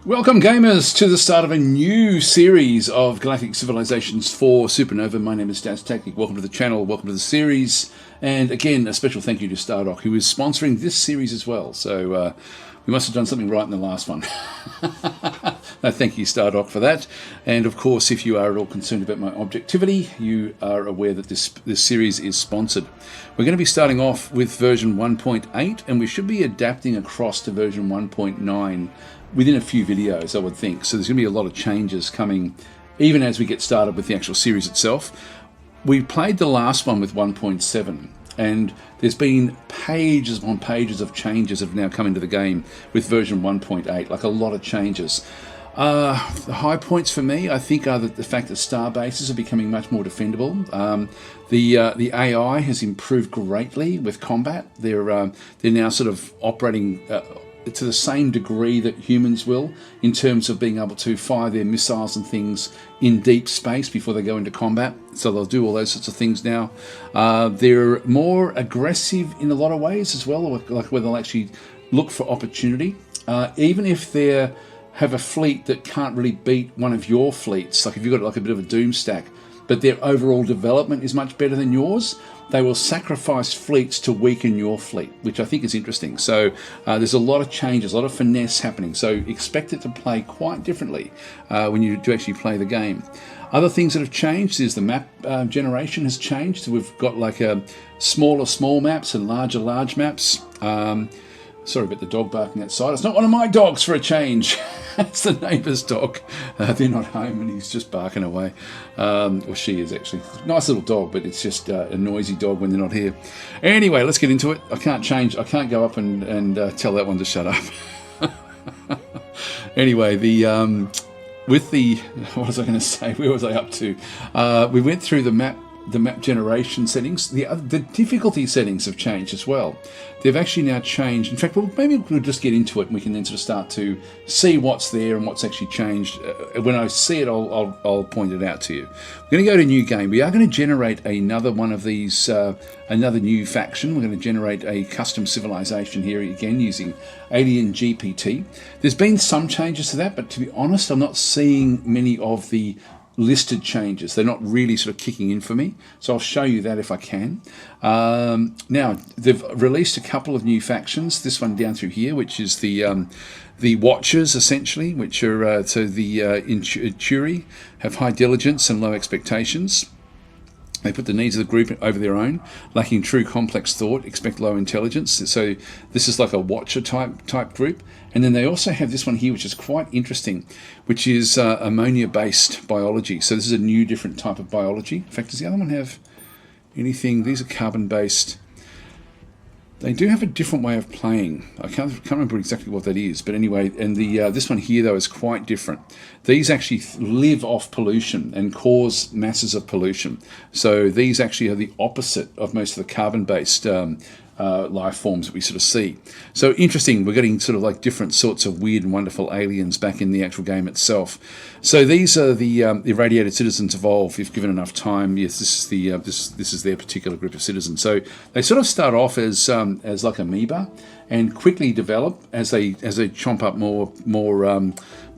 Welcome gamers to the start of a new series of Galactic Civilizations for Supernova. My name is DasTactic. Welcome to the channel, welcome to the series, and again a special thank you to Stardock, who is sponsoring this series as well. So we must have done something right in the last one. No, thank you Stardock for that. And of course, if you are at all concerned about my objectivity, you are aware that this series is sponsored. We're going to be starting off with version 1.8 and we should be adapting across to version 1.9 within a few videos, I would think. So there's going to be a lot of changes coming even as we get started with the actual series itself. We played the last one with 1.7 and there's been pages upon pages of changes that have now come into the game with version 1.8, like a lot of changes. The high points for me, I think, are the fact that star bases are becoming much more defendable. The AI has improved greatly with combat. They're now sort of operating to the same degree that humans will in terms of being able to fire their missiles and things in deep space before they go into combat. So they'll do all those sorts of things now. They're more aggressive in a lot of ways as well, like where they'll actually look for opportunity. Even if they have a fleet that can't really beat one of your fleets, like if you've got like a bit of a doom stack, but their overall development is much better than yours, they will sacrifice fleets to weaken your fleet, which I think is interesting. So there's a lot of changes, a lot of finesse happening. So expect it to play quite differently when you do actually play the game. Other things that have changed is the map generation has changed. So we've got like smaller small maps and large maps. Sorry about the dog barking outside. It's not one of my dogs for a change. It's the neighbour's dog. They're not home and he's just barking away. Or she is actually. Nice little dog, but it's just a noisy dog when they're not here. Anyway, let's get into it. I can't go up and tell that one to shut up. Anyway, what was I going to say? Where was I up to? We went through the map generation settings. The difficulty settings have changed as well. They've actually now changed. In fact, maybe we'll just get into it and we can then sort of start to see what's there and what's actually changed. When I see it, I'll point it out to you. We're going to go to new game. We are going to generate another one of these, another new faction. We're going to generate a custom civilization here again using AlienGPT. There's been some changes to that, but to be honest, I'm not seeing many of the listed changes. They're not really sort of kicking in for me, so I'll show you that if I can. Now they've released a couple of new factions, this one down through here, which is the Watchers, essentially, which are so the Inturi have high diligence and low expectations. They put the needs of the group over their own, lacking true complex thought, expect low intelligence. So this is like a Watcher type group. And then they also have this one here, which is quite interesting, which is ammonia-based biology. So this is a new, different type of biology. In fact, does the other one have anything? These are carbon-based. They do have a different way of playing. I can't remember exactly what that is, but anyway, and this one here though is quite different. These actually live off pollution and cause masses of pollution. So these actually are the opposite of most of the carbon-based life forms that we sort of see. So interesting, we're getting sort of like different sorts of weird and wonderful aliens back in the actual game itself. So these are the irradiated citizens evolve if given enough time. Yes, this is this is their particular group of citizens. So they sort of start off as like amoeba and quickly develop as they chomp up more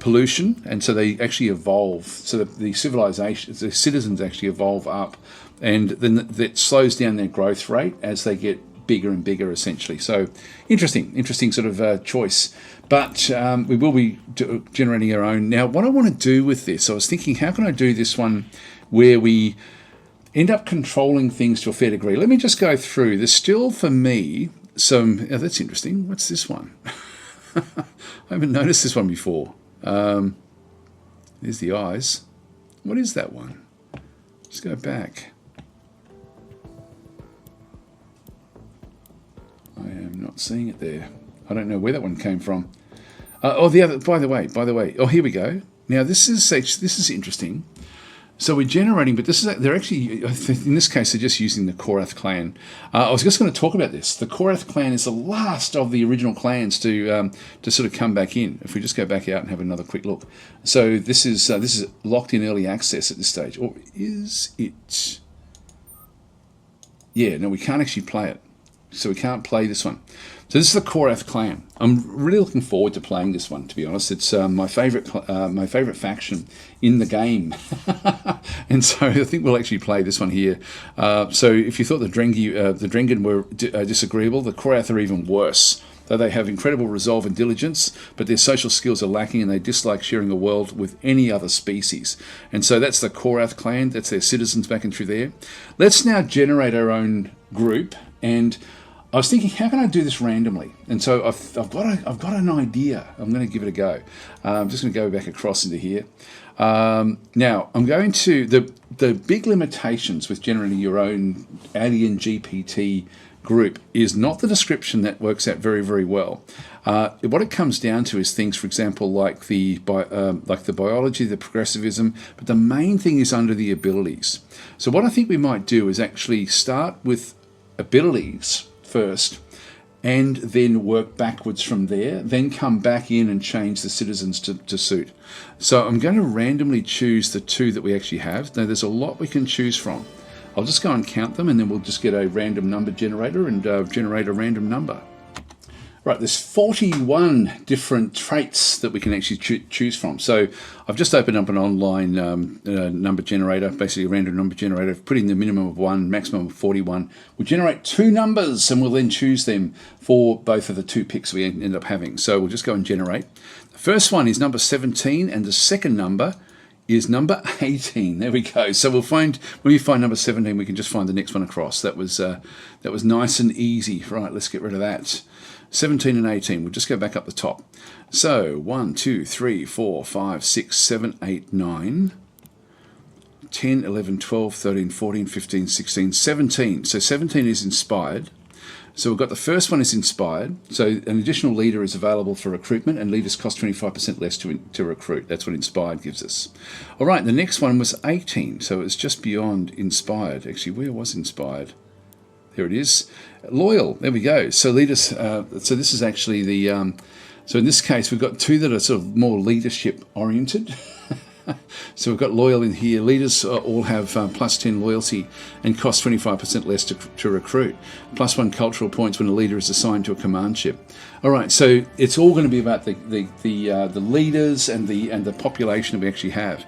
pollution, and so they actually evolve. So the citizens actually evolve up, and then that slows down their growth rate as they get bigger and bigger, essentially. So interesting sort of choice. But we will be generating our own. Now, what I want to do with this, I was thinking, how can I do this one where we end up controlling things to a fair degree? Let me just go through. There's still, for me, some... Oh, that's interesting. What's this one? I haven't noticed this one before. There's the eyes. What is that one? Let's go back. I am not seeing it there. I don't know where that one came from. The other. By the way. Oh, here we go. Now this is interesting. So we're generating, but they're actually, in this case, they're just using the Korath clan. I was just going to talk about this. The Korath clan is the last of the original clans to sort of come back in. If we just go back out and have another quick look. So this is locked in early access at this stage, or is it? Yeah, no, we can't actually play it. so we can't play this one. So this is the Korath clan. I'm really looking forward to playing this one, to be honest. It's my favorite faction in the game. And so I think we'll actually play this one here. So if you thought the Drengen were disagreeable, the Korath are even worse. Though they have incredible resolve and diligence, but their social skills are lacking and they dislike sharing a world with any other species. And so that's the Korath clan, that's their citizens back and through there. Let's now generate our own group, and I was thinking, how can I do this randomly? And so I've got an idea. I'm going to give it a go. I'm just going to go back across into here. Now, I'm going to, the big limitations with generating your own AlienGPT group is not the description. That works out very, very well. What it comes down to is things, for example, like the biology, the progressivism, but the main thing is under the abilities. So what I think we might do is actually start with abilities first, and then work backwards from there, then come back in and change the citizens to suit. So I'm going to randomly choose the 2 that we actually have. Now there's a lot we can choose from. I'll just go and count them, and then we'll just get a random number generator and generate a random number. Right, there's 41 different traits that we can actually choose from. So I've just opened up an online number generator, basically a random number generator, putting the minimum of 1, maximum of 41. We'll generate 2 numbers, and we'll then choose them for both of the 2 picks we end up having. So we'll just go and generate. The first one is number 17, and the second number is number 18. There we go. So we'll find, when we find number 17, we can just find the next one across. That was nice and easy. Right, let's get rid of that. 17 and 18. We'll just go back up the top. So 1, 2, 3, 4, 5, 6, 7, 8, 9, 10, 11, 12, 13, 14, 15, 16, 17. So 17 is inspired. So we've got the first one is inspired. So an additional leader is available for recruitment, and leaders cost 25% less to recruit. That's what inspired gives us. All right, the next one was 18. So it's just beyond inspired. Actually, where was inspired? There it is. Loyal. There we go. So leaders. So this is actually the. So in this case, we've got 2 that are sort of more leadership oriented. So we've got loyal in here. Leaders all have plus 10 loyalty and cost 25% less to recruit. Plus 1 cultural points when a leader is assigned to a command ship. All right, so it's all going to be about the leaders and the population that we actually have.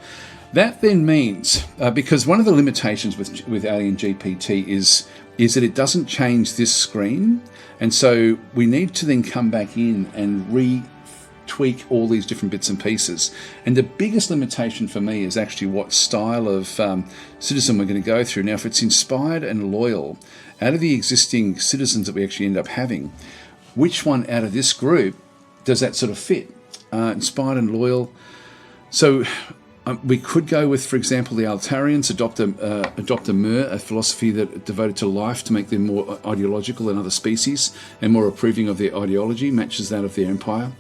That then means, because one of the limitations with AlienGPT is that it doesn't change this screen, and so we need to then come back in and tweak all these different bits and pieces. And the biggest limitation for me is actually what style of citizen we're going to go through. Now, if it's inspired and loyal, out of the existing citizens that we actually end up having, which one out of this group does that sort of fit? Inspired and loyal. So we could go with, for example, the Altarians, adopt a Mer, a philosophy that devoted to life to make them more ideological than other species and more approving of their ideology, matches that of their empire.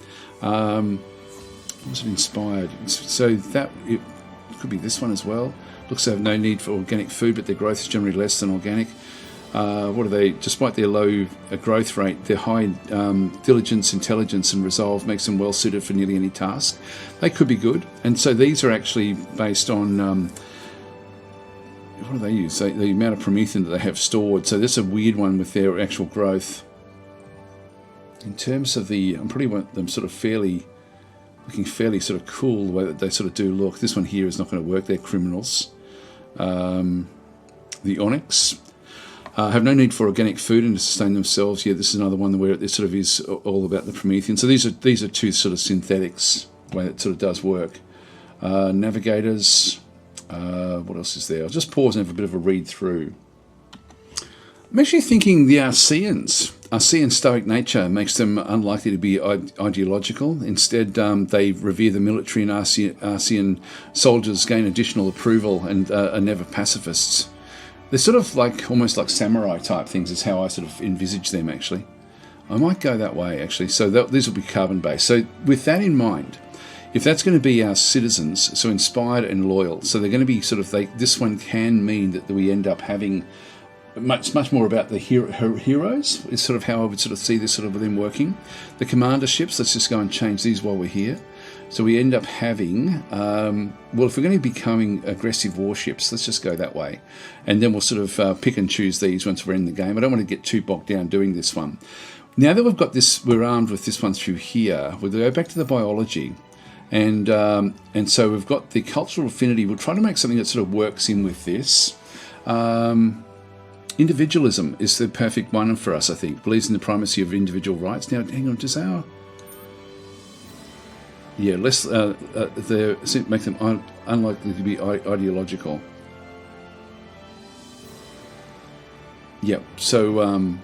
Was it inspired? So that it could be this one as well. Looks to have no need for organic food, but their growth is generally less than organic. What are they? Despite their low growth rate, their high diligence, intelligence, and resolve makes them well suited for nearly any task. They could be good, and so these are actually based on what do they use? The amount of Promethean that they have stored. So this is a weird one with their actual growth. In terms of I probably want them sort of looking fairly sort of cool the way that they sort of do look. This one here is not going to work. They're criminals. The Onyx have no need for organic food and to sustain themselves. Yeah, this is another one where it sort of is all about the Promethean. So these are 2 sort of synthetics, the way it sort of does work. Navigators. What else is there? I'll just pause and have a bit of a read through. I'm actually thinking the Arcean stoic nature makes them unlikely to be ideological. Instead, they revere the military, and Arcean soldiers gain additional approval and are never pacifists. They're sort of like almost like samurai type things is how I sort of envisage them, actually. I might go that way, actually. So these will be carbon-based. So with that in mind, if that's going to be our citizens, so inspired and loyal, so they're going to be sort of, this one can mean that we end up having much more about the heroes is sort of how I would sort of see this sort of them working. The commander ships, let's just go and change these while we're here. So we end up having, well, if we're going to be becoming aggressive warships, let's just go that way. And then we'll sort of pick and choose these once we're in the game. I don't want to get too bogged down doing this one. Now that we've got this, we're armed with this one through here, we'll go back to the biology. And so we've got the cultural affinity. We'll try to make something that sort of works in with this. Individualism is the perfect one for us, I think. Believes in the primacy of individual rights. Now, hang on, does our... Yeah, less make them unlikely to be ideological. Yep. So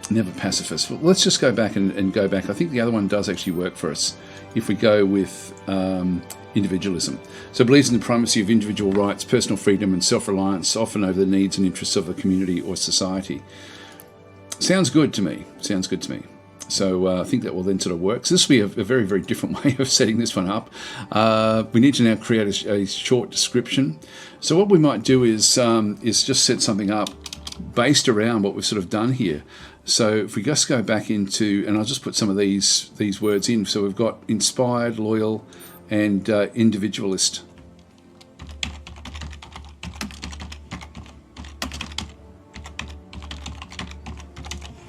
never pacifist. Well, let's just go back and go back. I think the other one does actually work for us if we go with individualism. So believes in the primacy of individual rights, personal freedom, and self-reliance, often over the needs and interests of a community or society. Sounds good to me. Sounds good to me. So I think that will then sort of work. So this will be a very, very different way of setting this one up. We need to now create a short description. So what we might do is just set something up based around what we've sort of done here. So if we just go back into, and I'll just put some of these words in. So we've got inspired, loyal, and individualist.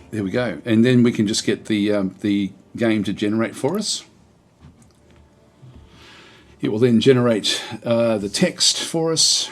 There we go, and then we can just get the game to generate for us. It will then generate the text for us,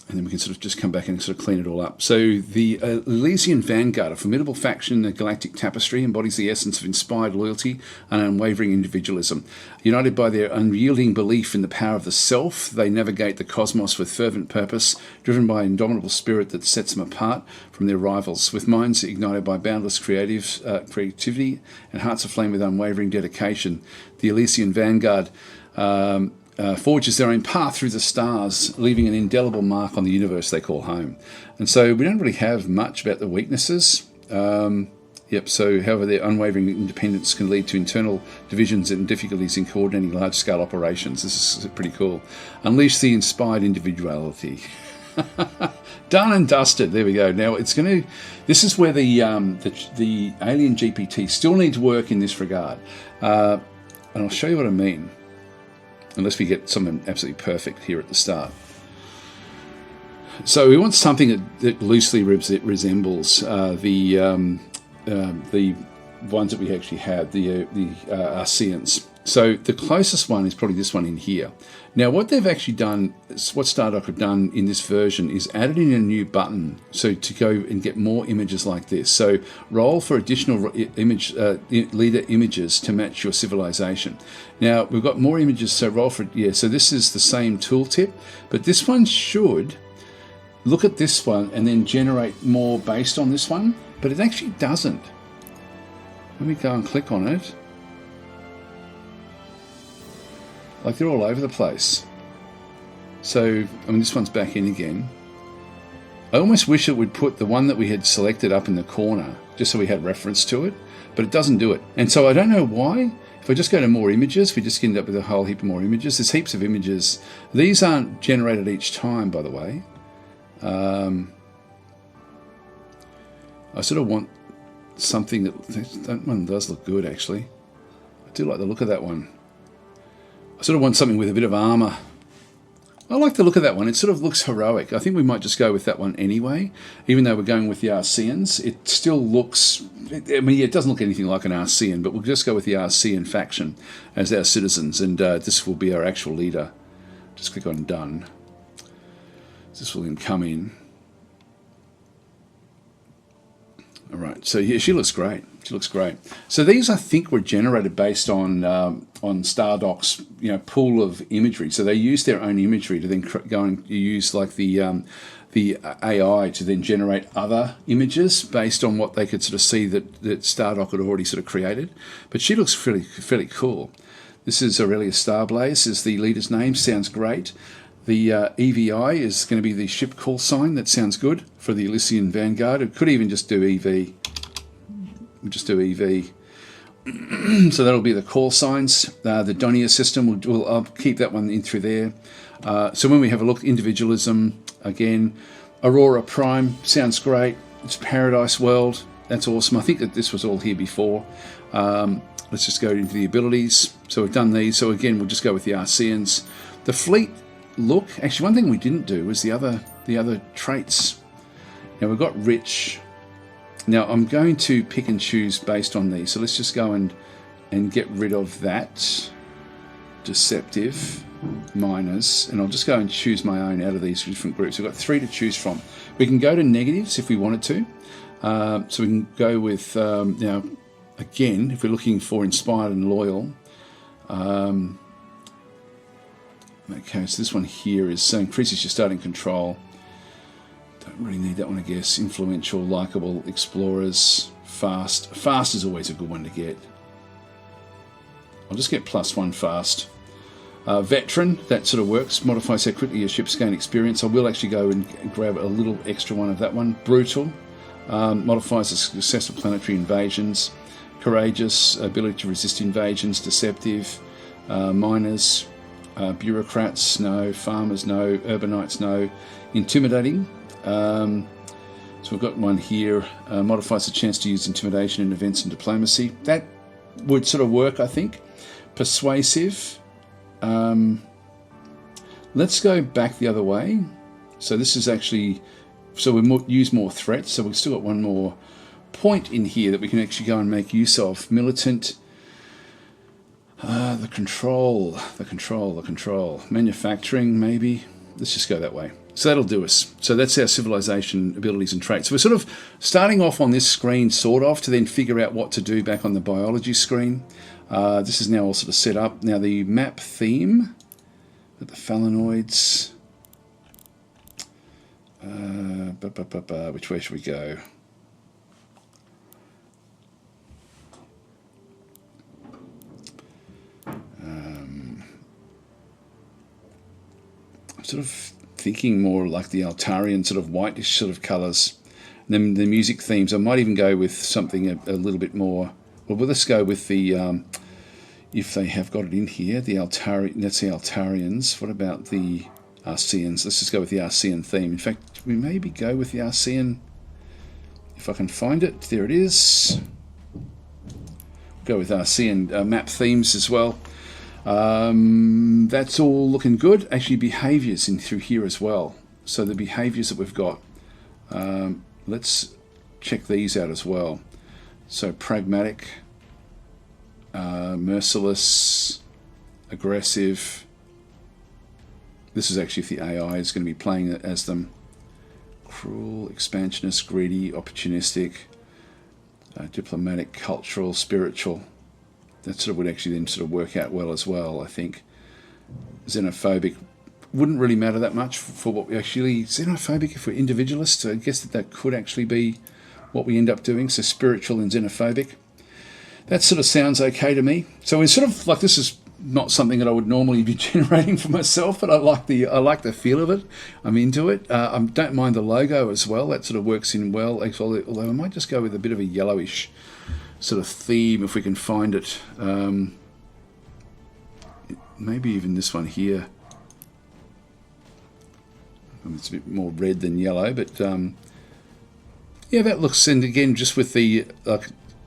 and then we can sort of just come back and sort of clean it all up. So the Elysian Vanguard, a formidable faction in the galactic tapestry, embodies the essence of inspired loyalty and unwavering individualism. United by their unyielding belief in the power of the self, they navigate the cosmos with fervent purpose, driven by an indomitable spirit that sets them apart from their rivals. With minds ignited by boundless creativity and hearts aflame with unwavering dedication, the Elysian Vanguard forges their own path through the stars, leaving an indelible mark on the universe they call home. And so we don't really have much about the weaknesses. So however, their unwavering independence can lead to internal divisions and difficulties in coordinating large-scale operations. This is pretty cool. Unleash the inspired individuality. Done and dusted. There we go. Now it's going to. This is where the AlienGPT still needs work in this regard, and I'll show you what I mean. Unless we get something absolutely perfect here at the start. So we want something that loosely resembles the ones that we actually have, the Arceans. So the closest one is probably this one in here. Now what they've actually done, what StarDoc have done in this version is added in a new button so to go and get more images like this. So roll for additional image leader images to match your civilization. Now we've got more images, so roll for, so this is the same tooltip, but this one should look at this one and then generate more based on this one, but it actually doesn't. Let me go and click on it. Like they're all over the place. So, I mean, this one's back in again. I almost wish it would put the one that we had selected up in the corner, just so we had reference to it, but it doesn't do it. And so I don't know why. If I just go to more images, we just end up with a whole heap of more images. There's heaps of images. These aren't generated each time, by the way. I sort of want something that one does look good, actually. I do like the look of that one. I sort of want something with a bit of armor. I like the look of that one. It sort of looks heroic. I think we might just go with that one anyway. Even though we're going with the Arceans, it still looks... I mean, it doesn't look anything like an Arcean, but we'll just go with the Arcean faction as our citizens, and this will be our actual leader. Just click on Done. This will then come in. All right, so yeah, she looks great. She looks great. So these, I think, were generated based on StarDoc's pool of imagery. So they used their own imagery to then go and use like the AI to then generate other images based on what they could sort of see that StarDoc had already sort of created. But she looks fairly cool. This is Aurelia Starblaze is the leader's name. Sounds great. The EVI is going to be the ship call sign. That sounds good for the Elysian Vanguard. It could even just do EV. We'll just do EV. So that'll be the call signs. The Donia system, I'll keep that one in through there. So when we have a look, individualism, again, Aurora Prime, sounds great. It's Paradise World. That's awesome. I think that this was all here before. Let's just go into the abilities. So we've done these. So again, we'll just go with the Arceans. The fleet look. Actually, one thing we didn't do was the other traits. Now we've got rich. Now I'm going to pick and choose based on these. So let's just go and get rid of that. Deceptive, minors, and I'll just go and choose my own out of these different groups. We've got 3 to choose from. We can go to negatives if we wanted to. So we can go with, now, again, if we're looking for inspired and loyal. Okay, so this one here is increases your starting control. Don't really need that one, I guess. Influential, likable, explorers, fast. Fast is always a good one to get. I'll just get +1 fast. Veteran, that sort of works. Modifies how quickly your ships gain experience. I will actually go and grab a little extra one of that one. Brutal. Modifies the success of planetary invasions. Courageous, ability to resist invasions. Deceptive. Miners. Bureaucrats, no. Farmers, no. Urbanites, no. Intimidating. So we've got one here. Modifies the chance to use intimidation in events and diplomacy. That would sort of work, I think. Persuasive. Let's go back the other way. So this is actually, so we use more threats. So we've still got one more point in here that we can actually go and make use of. Militant. The control. Manufacturing, maybe. Let's just go that way. So that'll do us. So that's our civilization abilities and traits. So we're sort of starting off on this screen, sort of, to then figure out what to do back on the biology screen. This is now all sort of set up. Now the map theme, the phalanoids. Which way should we go? I'm sort of thinking more like the Altarian sort of whitish sort of colours. And then the music themes, I might even go with something a little bit more. Well, let's go with the, if they have got it in here, the Altarian, that's the Altarians. What about the Arceans? Let's just go with the Arcean theme. In fact, we maybe go with the Arcean, if I can find it. There it is. Go with Arcean map themes as well. That's all looking good. Actually, behaviours in through here as well. So the behaviours that we've got, let's check these out as well. So pragmatic, merciless, aggressive. This is actually if the AI is going to be playing as them. Cruel, expansionist, greedy, opportunistic, diplomatic, cultural, spiritual. That sort of would actually then sort of work out well as well, I think. Xenophobic wouldn't really matter that much for what we actually... Xenophobic if we're individualists, so I guess that could actually be what we end up doing. So spiritual and xenophobic. That sort of sounds okay to me. So we're sort of like, this is not something that I would normally be generating for myself, but I like the feel of it. I'm into it. I don't mind the logo as well. That sort of works in well, although I might just go with a bit of a yellowish sort of theme if we can find it. Maybe even this one here. It's a bit more red than yellow, but yeah, that looks, and again, just with the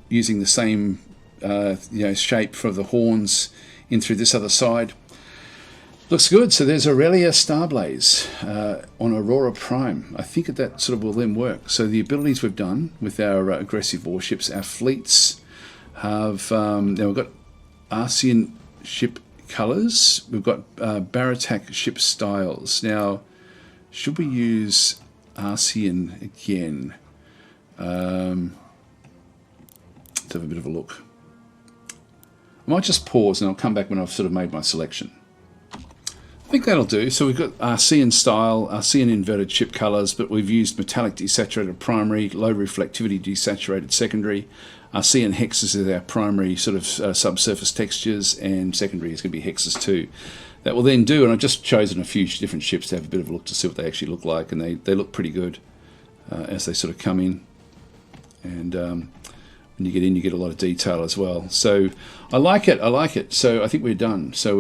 using the same shape for the horns in through this other side, looks good. So there's Aurelia Starblaze on Aurora Prime. I think that sort of will then work. So the abilities we've done with our aggressive warships, our fleets have now we've got Arcean ship colours. We've got Baratak ship styles. Now, should we use Arcean again? Let's have a bit of a look. I might just pause and I'll come back when I've sort of made my selection. I think that'll do. So we've got Arcean style, Arcean inverted ship colours, but we've used metallic desaturated primary, low reflectivity desaturated secondary. Arcean hexes is our primary sort of subsurface textures, and secondary is going to be hexes too. That will then do, and I've just chosen a few different ships to have a bit of a look to see what they actually look like, and they look pretty good as they sort of come in. And when you get in, you get a lot of detail as well. So I like it. So I think we're done. So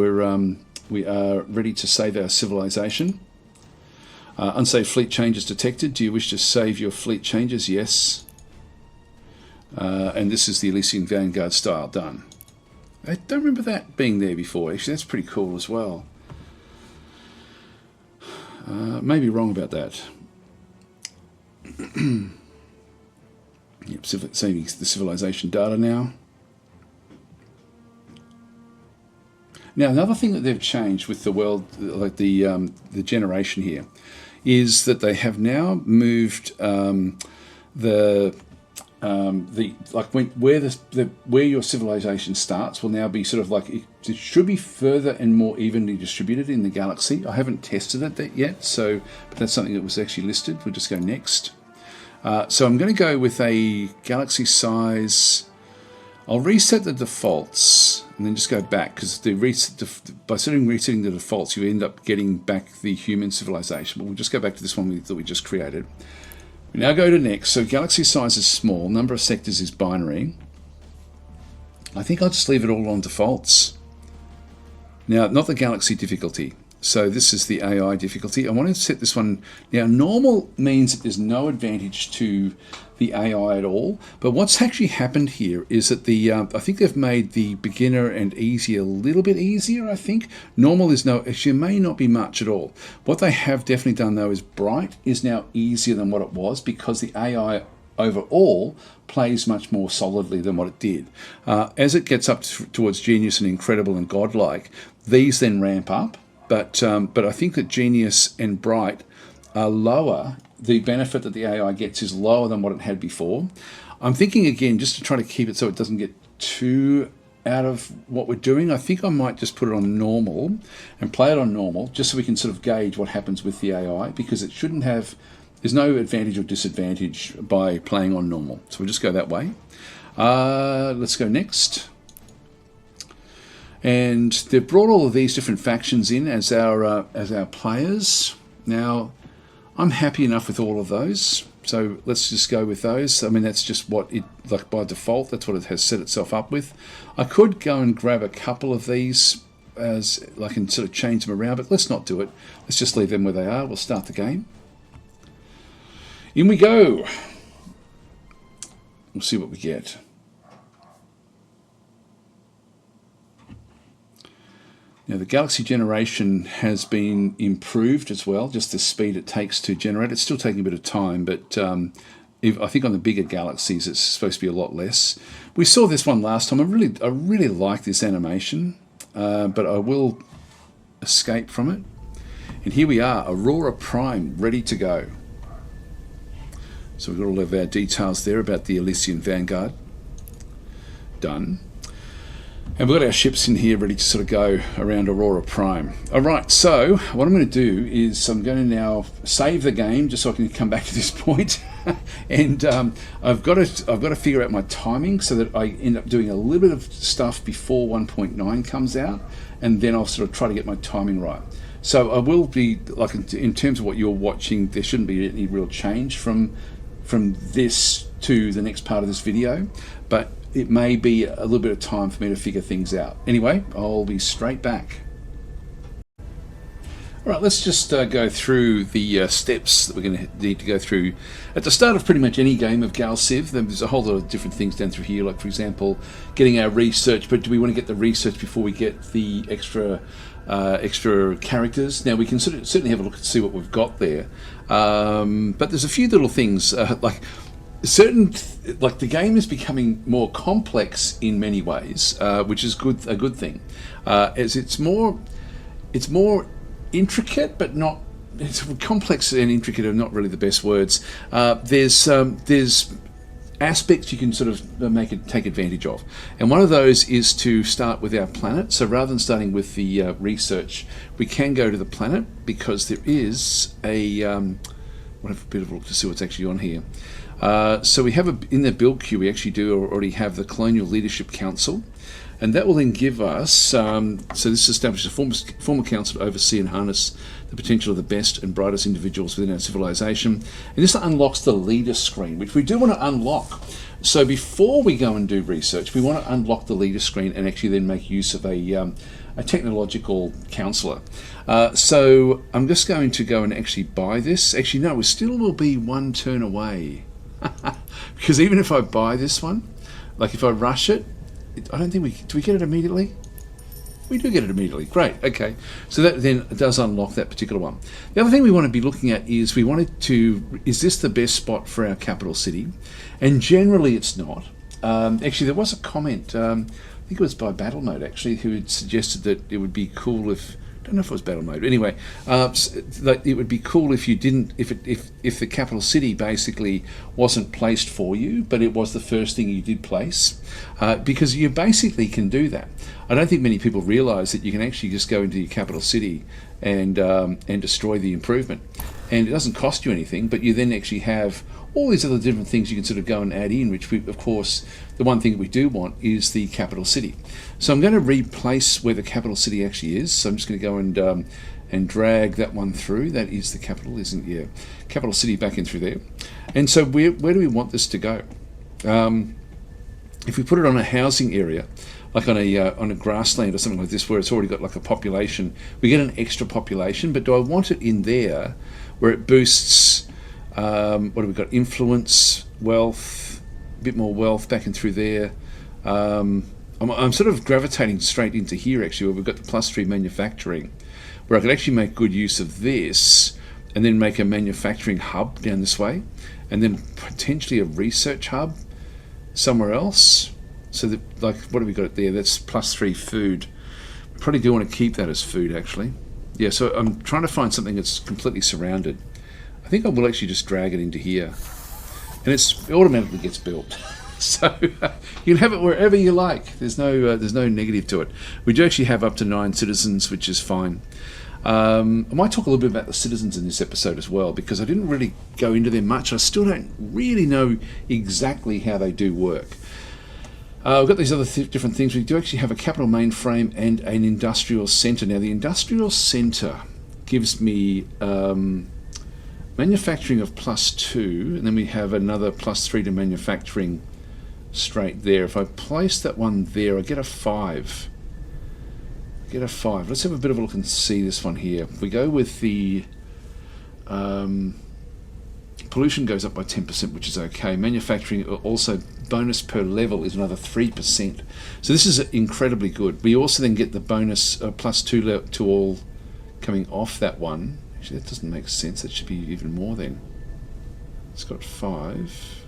we are ready to save our civilization. Unsafe fleet changes detected. Do you wish to save your fleet changes? Yes. And this is the Elysian Vanguard style. Done. I don't remember that being there before. Actually, that's pretty cool as well. Maybe wrong about that. Yep, saving the civilization data now. Now, another thing that they've changed with the world, like the generation here, is that they have now moved where your civilization starts will now be sort of like it should be further and more evenly distributed in the galaxy. I haven't tested it yet, but that's something that was actually listed. We'll just go next. So I'm going to go with a galaxy size. I'll reset the defaults and then just go back, because by resetting the defaults, you end up getting back the human civilization. But we'll just go back to this one that we just created. We now go to next. So galaxy size is small, number of sectors is binary. I think I'll just leave it all on defaults. Now, not the galaxy difficulty. So this is the AI difficulty. I want to set this one. Now, normal means that there's no advantage to the AI at all. But what's actually happened here is that I think they've made the beginner and easy a little bit easier, I think. Normal is actually may not be much at all. What they have definitely done though is bright is now easier than what it was, because the AI overall plays much more solidly than what it did. As it gets up towards genius and incredible and godlike, these then ramp up. But I think that genius and bright are lower. The benefit that the AI gets is lower than what it had before. I'm thinking again, just to try to keep it so it doesn't get too out of what we're doing, I think I might just put it on normal and play it on normal, just so we can sort of gauge what happens with the AI, because it shouldn't have, there's no advantage or disadvantage by playing on normal. So we'll just go that way. Let's go next. And they've brought all of these different factions in as our players. Now, I'm happy enough with all of those, so let's just go with those. I mean, that's just what it, like by default, that's what it has set itself up with. I could go and grab a couple of these as like and sort of change them around, but let's not do it. Let's just leave them where they are. We'll start the game. In we go. We'll see what we get. Now, the galaxy generation has been improved as well, just the speed it takes to generate. It's still taking a bit of time, but I think on the bigger galaxies it's supposed to be a lot less. We saw this one last time. I really like this animation, but I will escape from it. And here we are, Aurora Prime, ready to go. So we've got all of our details there about the Elysian Vanguard. Done. And we've got our ships in here ready to sort of go around Aurora Prime. All right, so what I'm going to do is I'm going to now save the game just so I can come back to this point. And I've got to figure out my timing so that I end up doing a little bit of stuff before 1.9 comes out, and then I'll sort of try to get my timing right. So I will be, like in terms of what you're watching, there shouldn't be any real change from this to the next part of this video, but it may be a little bit of time for me to figure things out. Anyway, I'll be straight back. All right, let's just go through the steps that we're going to need to go through at the start of pretty much any game of Gal Civ. There's a whole lot of different things down through here, like for example, getting our research. But do we want to get the research before we get the extra characters? Now we can certainly have a look and see what we've got there. But there's a few little things like the game is becoming more complex in many ways, which is a good thing, as it's more intricate, but not. It's complex and intricate are not really the best words. There's aspects you can sort of take advantage of, and one of those is to start with our planet. So rather than starting with the research, we can go to the planet, because there is a we'll have a bit of a look to see what's actually on here. So we have in the build queue, we actually do already have the Colonial Leadership Council, and that will then give us, so this establishes a formal council to oversee and harness the potential of the best and brightest individuals within our civilization. And this unlocks the leader screen, which we do want to unlock. So before we go and do research, we want to unlock the leader screen and actually then make use of a technological counselor. So I'm just going to go and actually buy this. Actually, no, we still will be one turn away. Because even if I buy this one, like if I rush it, I don't think do we get it immediately? We do get it immediately. Great. Okay. So that then does unlock that particular one. The other thing we want to be looking at is is this the best spot for our capital city? And generally it's not. Actually, there was a comment, I think it was by Battle Mode actually, who had suggested that it would be cool if, I don't know if it was Battle Mode. Anyway, that it would be cool if you didn't, if the capital city basically wasn't placed for you, but it was the first thing you did place, because you basically can do that. I don't think many people realise that you can actually just go into your capital city and destroy the improvement, and it doesn't cost you anything. But you then actually have all these other different things you can sort of go and add in, which we, of course, the one thing we do want is the capital city. So I'm going to replace where the capital city actually is. So I'm just going to go and drag that one through. That is the capital, isn't it? Yeah, capital city back in through there. And so where do we want this to go? If we put it on a housing area, like on a grassland or something like this, where it's already got like a population, we get an extra population. But do I want it in there where it boosts? What have we got? Influence, wealth, a bit more wealth back in through there. I'm sort of gravitating straight into here actually, where we've got the +3 manufacturing, where I could actually make good use of this and then make a manufacturing hub down this way, and then potentially a research hub somewhere else. So that, like, what have we got there? That's +3 food. We probably do want to keep that as food actually. Yeah, so I'm trying to find something that's completely surrounded. I think I will actually just drag it into here, and it automatically gets built. So you can have it wherever you like. There's no negative to it. We do actually have up to 9 citizens, which is fine. I might talk a little bit about the citizens in this episode as well, because I didn't really go into them much. I still don't really know exactly how they do work. We've got these other different things. We do actually have a capital mainframe and an industrial centre. Now the industrial centre gives me manufacturing of +2, and then we have another +3 to manufacturing straight there. If I place that one there, I get a 5. Get a 5. Let's have a bit of a look and see this one here. If we go with the pollution goes up by 10%, which is okay. Manufacturing also bonus per level is another 3%. So this is incredibly good. We also then get the bonus +2 to all coming off that one. Actually, that doesn't make sense. That should be even more then. It's got 5.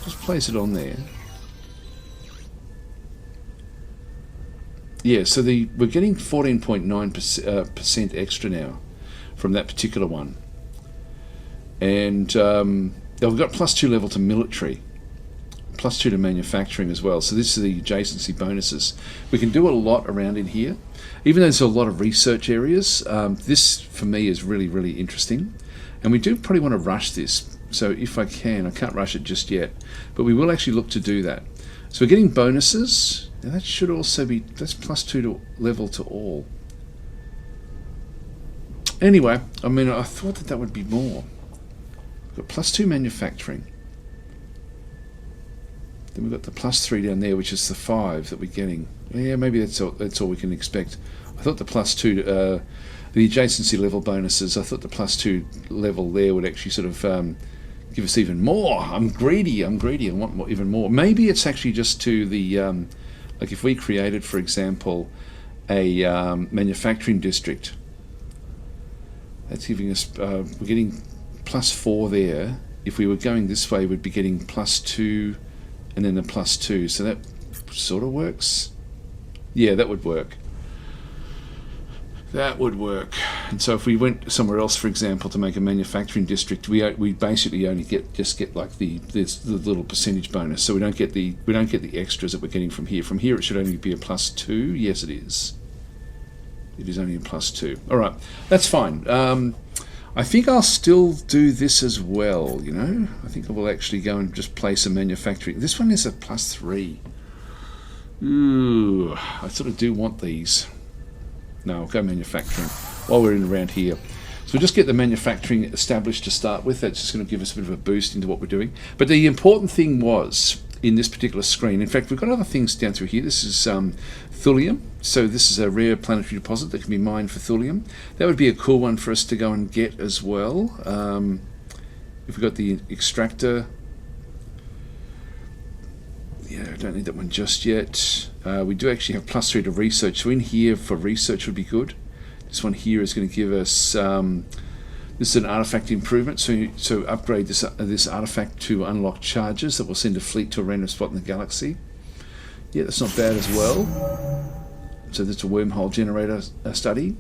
Just place it on there. Yeah, so we're getting 14.9% extra now from that particular one. And we've got +2 level to military, +2 to manufacturing as well. So this is the adjacency bonuses. We can do a lot around in here. Even though there's a lot of research areas, this for me is really, really interesting. And we do probably want to rush this. So if I can't rush it just yet, but we will actually look to do that. So we're getting bonuses. Now that should also be, that's +2 to level to all. Anyway, I mean, I thought that would be more. We've got +2 manufacturing. Then we've got the +3 down there, which is the 5 that we're getting. Yeah, maybe that's all we can expect. I thought the +2, the adjacency level bonuses, I thought the +2 level there would actually sort of give us even more. I'm greedy, I want more, even more. Maybe it's actually just to the, like if we created, for example, a manufacturing district, that's giving us, we're getting +4 there. If we were going this way, we'd be getting +2 and then the +2. So that sort of works. Yeah, that would work. That would work. And so if we went somewhere else, for example, to make a manufacturing district, we basically only get like the little percentage bonus. So we don't get the extras that we're getting from here. From here, it should only be a +2. Yes, it is. It is only a +2. All right, that's fine. I think I'll still do this as well. You know, I think I will actually go and just place a manufacturing. This one is a +3. Ooh, I sort of do want these. No, I'll go manufacturing while we're in around here. So we'll just get the manufacturing established to start with. That's just going to give us a bit of a boost into what we're doing. But the important thing was, in this particular screen, in fact, we've got other things down through here. This is thulium. So this is a rare planetary deposit that can be mined for thulium. That would be a cool one for us to go and get as well. If we've got the extractor. Yeah, I don't need that one just yet. We do actually have +3 to research. So in here for research would be good. This one here is going to give us, this is an artifact improvement. So upgrade this artifact to unlock charges that will send a fleet to a random spot in the galaxy. Yeah, that's not bad as well. So that's a wormhole generator study.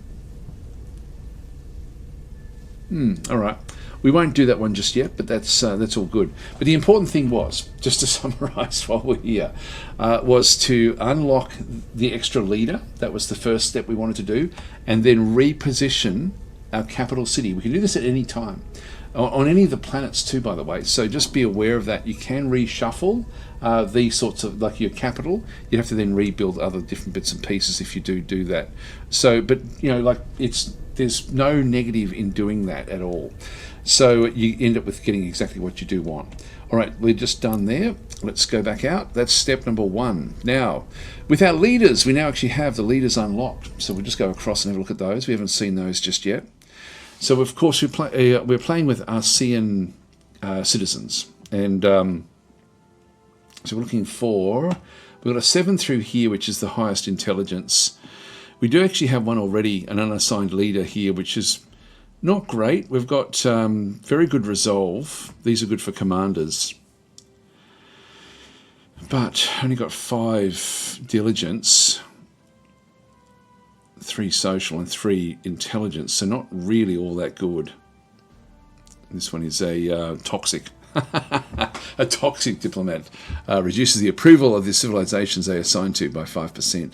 All right. We won't do that one just yet, but that's all good. But the important thing was, just to summarise while we're here, was to unlock the extra leader. That was the first step we wanted to do, and then reposition our capital city. We can do this at any time, on any of the planets too, by the way. So just be aware of that. You can reshuffle these sorts of, like your capital. You have to then rebuild other different bits and pieces if you do that. So, but you know, like there's no negative in doing that at all. So you end up with getting exactly what you do want. All right, we're just done there. Let's go back out. That's step number 1. Now, with our leaders, we now actually have the leaders unlocked. So we'll just go across and have a look at those. We haven't seen those just yet. So of course we're playing with Arcean citizens, and so we're looking for. We've got a 7 through here, which is the highest intelligence. We do actually have one already, an unassigned leader here, which is not great. We've got very good resolve. These are good for commanders. But only got 5 diligence, 3 social and 3 intelligence. So not really all that good. This one is a toxic. A toxic diplomat. Reduces the approval of the civilizations they are assigned to by 5%.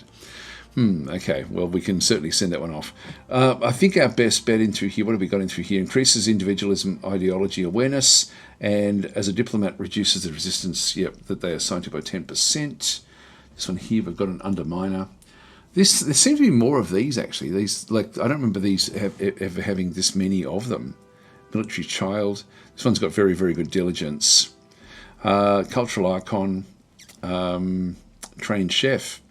Okay, well, we can certainly send that one off. I think our best bet in through here, what have we got in through here? Increases individualism, ideology, awareness, and as a diplomat, reduces the resistance that they are assigned to by 10%. This one here, we've got an underminer. There seem to be more of these, actually. These, like, I don't remember these ever having this many of them. Military child. This one's got very, very good diligence. Cultural icon. Trained chef.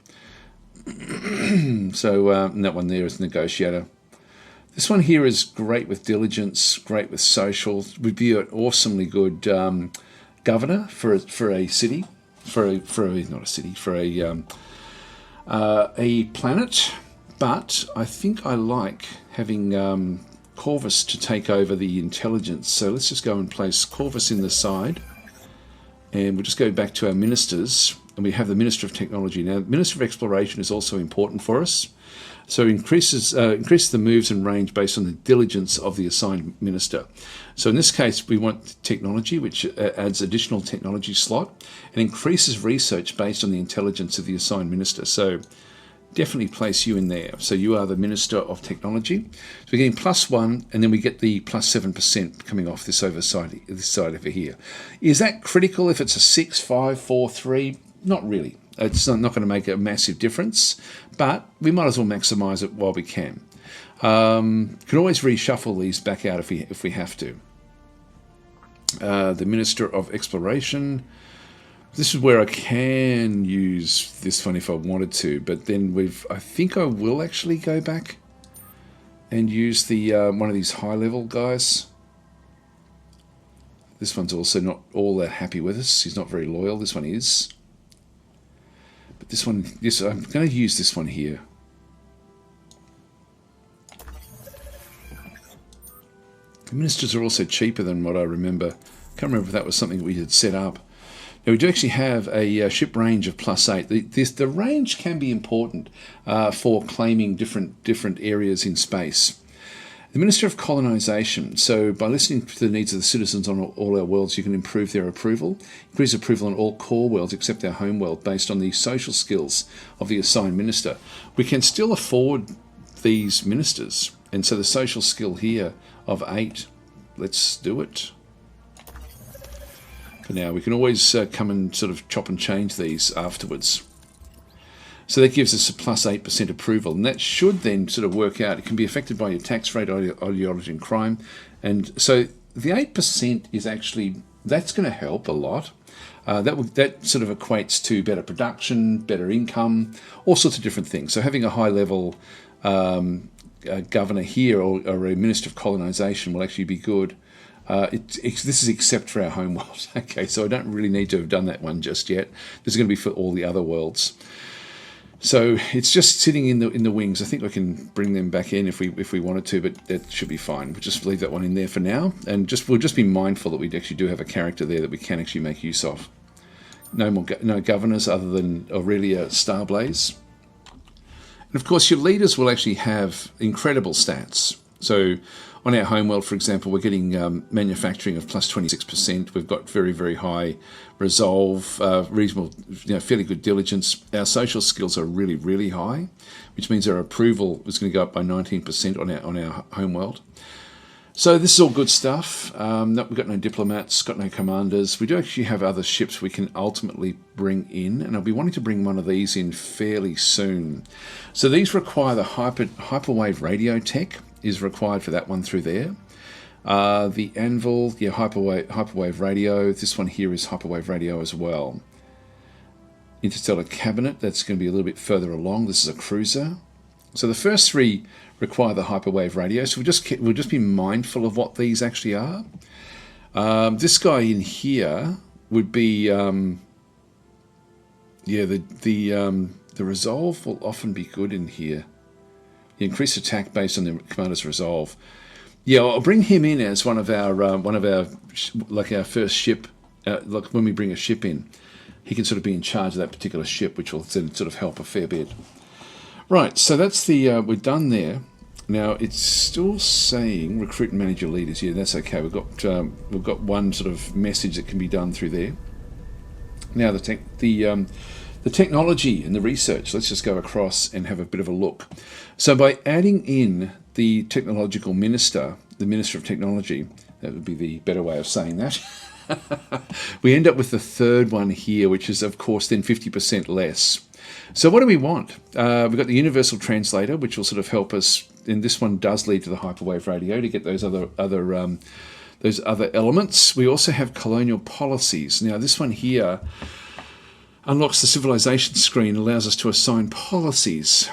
So and that one there is negotiator. This one here is great with diligence, great with social. Would be an awesomely good governor for a city, for a planet. But I think I like having Corvus to take over the intelligence. So let's just go and place Corvus in the side, and we'll just go back to our ministers. And we have the Minister of Technology. Now, Minister of Exploration is also important for us. So increases the moves and range based on the diligence of the assigned minister. So in this case, we want technology, which adds additional technology slot, and increases research based on the intelligence of the assigned minister. So definitely place you in there. So you are the Minister of Technology. So we're getting +1, and then we get the +7% coming off this side over here. Is that critical if it's a 6, 5, 4, 3? Not really. It's not going to make a massive difference, but we might as well maximise it while we can. Can always reshuffle these back out if we have to. The Minister of Exploration. This is where I can use this one if I wanted to, but then I think I will actually go back and use the one of these high-level guys. This one's also not all that happy with us. He's not very loyal. This one is. But this one, I'm going to use this one here. The ministers are also cheaper than what I remember. Can't remember if that was something we had set up. Now, we do actually have a ship range of +8. The range can be important for claiming different areas in space. The Minister of Colonization. So by listening to the needs of the citizens on all our worlds, you can improve their approval. Increase approval on all core worlds except our home world based on the social skills of the assigned minister. We can still afford these ministers. And so the social skill here of 8, let's do it. For now, we can always come and sort of chop and change these afterwards. So that gives us a +8% approval, and that should then sort of work out. It can be affected by your tax rate, ideology, and crime. And so the 8% is actually, that's going to help a lot. That sort of equates to better production, better income, all sorts of different things. So having a high-level governor here or a Minister of Colonization will actually be good. This is except for our home world. Okay, so I don't really need to have done that one just yet. This is going to be for all the other worlds. So it's just sitting in the wings. I think we can bring them back in if we wanted to, but that should be fine. We'll just leave that one in there for now, and we'll just be mindful that we actually do have a character there that we can actually make use of. No governors other than Aurelia Starblaze. And of course, your leaders will actually have incredible stats. So on our homeworld, for example, we're getting manufacturing of plus 26%. We've got very, very high resolve, reasonable, fairly good diligence. Our social skills are really, really high, which means our approval is going to go up by 19% on our homeworld. So this is all good stuff. We've got no diplomats, got no commanders. We do actually have other ships we can ultimately bring in, and I'll be wanting to bring one of these in fairly soon. So these require the hyperwave radio tech is required for that one through there. The Anvil, hyperwave radio. This one here is hyperwave radio as well. Interstellar cabinet, that's going to be a little bit further along. This is a cruiser. So the first three require the hyperwave radio, so we'll just be mindful of what these actually are. This guy in here would be, the resolve will often be good in here. The increased attack based on the commander's resolve. Yeah, I'll bring him in as one of our like our first ship. Like when we bring a ship in, he can sort of be in charge of that particular ship, which will sort of help a fair bit. Right, so that's the we're done there. Now it's still saying recruit and manage your leaders. Yeah, that's okay. We've got one sort of message that can be done through there. Now the technology and the research. Let's just go across and have a bit of a look. So by adding in the technological minister, the Minister of Technology, that would be the better way of saying that. We end up with the third one here, which is of course then 50% less. So what do we want? We've got the Universal Translator, which will sort of help us, and this one does lead to the hyperwave radio to get those other elements. We also have colonial policies. Now this one here unlocks the civilization screen, allows us to assign policies.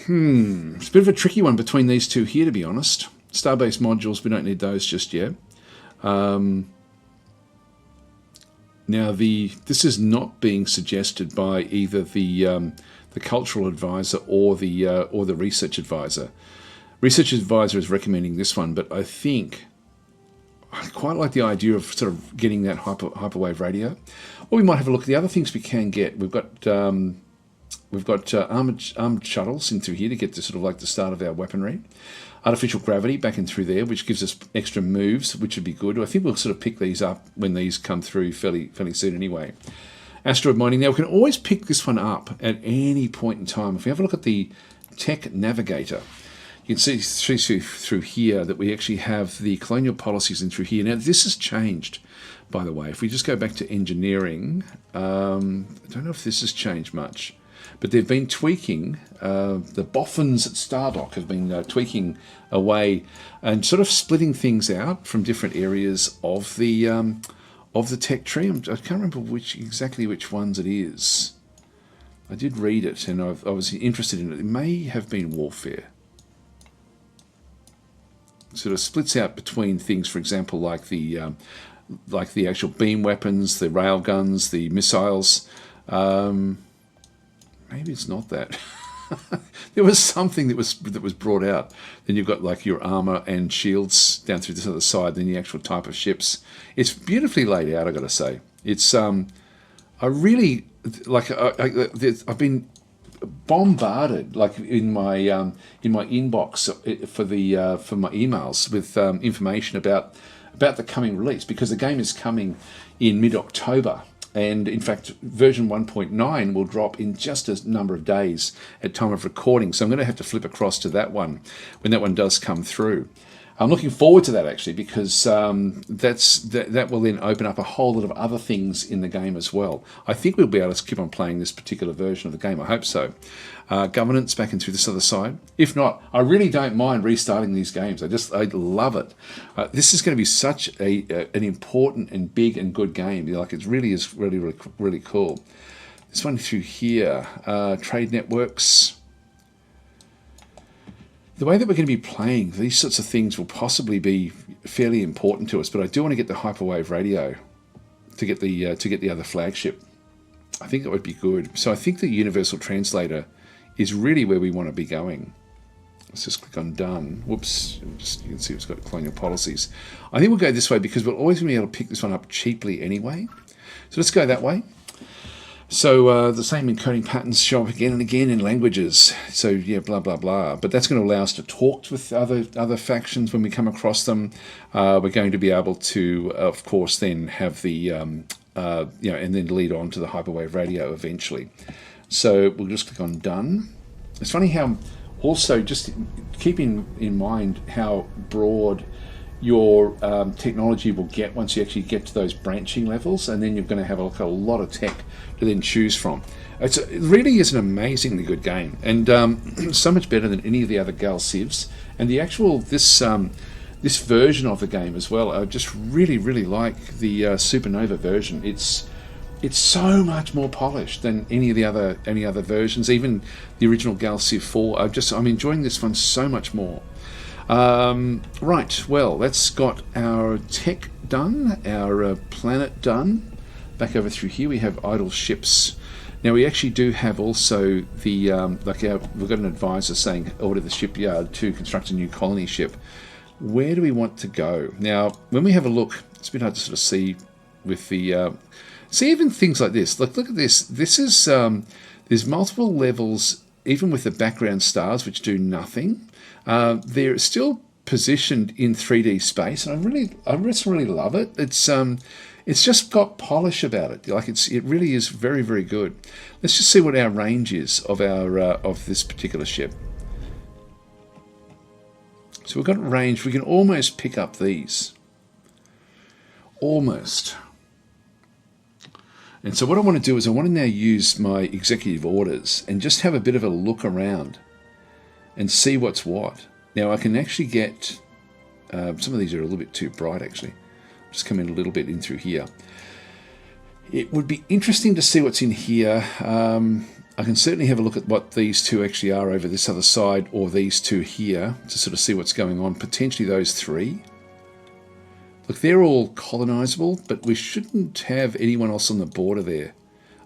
It's a bit of a tricky one between these two here, to be honest. Starbase modules, we don't need those just yet. Now, this is not being suggested by either the cultural advisor or the research advisor. Research advisor is recommending this one, but I think I quite like the idea of sort of getting that hyperwave radio. Or we might have a look at the other things we can get. We've got armored shuttles in through here to get to sort of like the start of our weaponry. Artificial gravity back in through there, which gives us extra moves, which would be good. I think we'll sort of pick these up when these come through fairly soon anyway. Asteroid mining. Now, we can always pick this one up at any point in time. If we have a look at the Tech Navigator, you can see through here that we actually have the colonial policies in through here. Now, this has changed, by the way. If we just go back to engineering, I don't know if this has changed much. But they've been tweaking, the boffins at Stardock have been tweaking away and sort of splitting things out from different areas of the tech tree. I can't remember exactly which ones it is. I did read it and I was interested in it. It may have been warfare. It sort of splits out between things, for example, like the actual beam weapons, the rail guns, the missiles. Maybe it's not that. There was something that was brought out. Then you've got like your armor and shields down through this other side. Then the actual type of ships. It's beautifully laid out, I got to say. It's I really like. I've been bombarded like in my inbox for my emails with information about the coming release, because the game is coming in mid-October. And in fact, version 1.9 will drop in just a number of days at time of recording. So I'm going to have to flip across to that one when that one does come through. I'm looking forward to that actually, because that will then open up a whole lot of other things in the game as well. I think we'll be able to keep on playing this particular version of the game. I hope so. Governance back in through this other side. If not, I really don't mind restarting these games. I love it. This is going to be such an important and big and good game. Like it really is really cool. This one through here, trade networks. the way that we're going to be playing, these sorts of things will possibly be fairly important to us, but I do want to get the hyperwave radio to get the other flagship. I think that would be good. So I think the universal translator is really where we want to be going. Let's just click on done. Whoops, you can see it's got colonial policies. I think we'll go this way because we'll always be able to pick this one up cheaply anyway. So let's go that way. So the same encoding patterns show up again and again in languages. So yeah, blah, blah, blah. But that's going to allow us to talk with other factions when we come across them. We're going to be able to, of course, then have the, and then lead on to the hyperwave radio eventually. So we'll just click on done. It's funny how also just keeping in mind how broad your technology will get once you actually get to those branching levels, and then you're going to have a lot of tech to then choose from. It really is an amazingly good game, and so much better than any of the other Gal Civs. And the actual this version of the game as well, I just really like the Supernova version. It's so much more polished than any other versions, even the original Gal Civ 4. I'm enjoying this one so much more. Right, well, that's got our tech done, our planet done. Back over through here we have idle ships. Now we actually do have also the we've got an advisor saying order the shipyard to construct a new colony ship. Where do we want to go? Now when we have a look, it's a bit hard to sort of see with the see even things like this. Look at this. This is there's multiple levels even with the background stars which do nothing. They're still positioned in 3D space, and I just really love it. It's just got polish about it. Like it really is very, very good. Let's just see what our range is of our of this particular ship. So we've got range. We can almost pick up these. Almost. And so what I want to do is I want to now use my executive orders and just have a bit of a look around and see what's what. Now I can actually get, some of these are a little bit too bright actually. Just come in a little bit in through here. It would be interesting to see what's in here. I can certainly have a look at what these two actually are over this other side, or these two here, to sort of see what's going on. Potentially those three. Look, they're all colonizable, but we shouldn't have anyone else on the border there.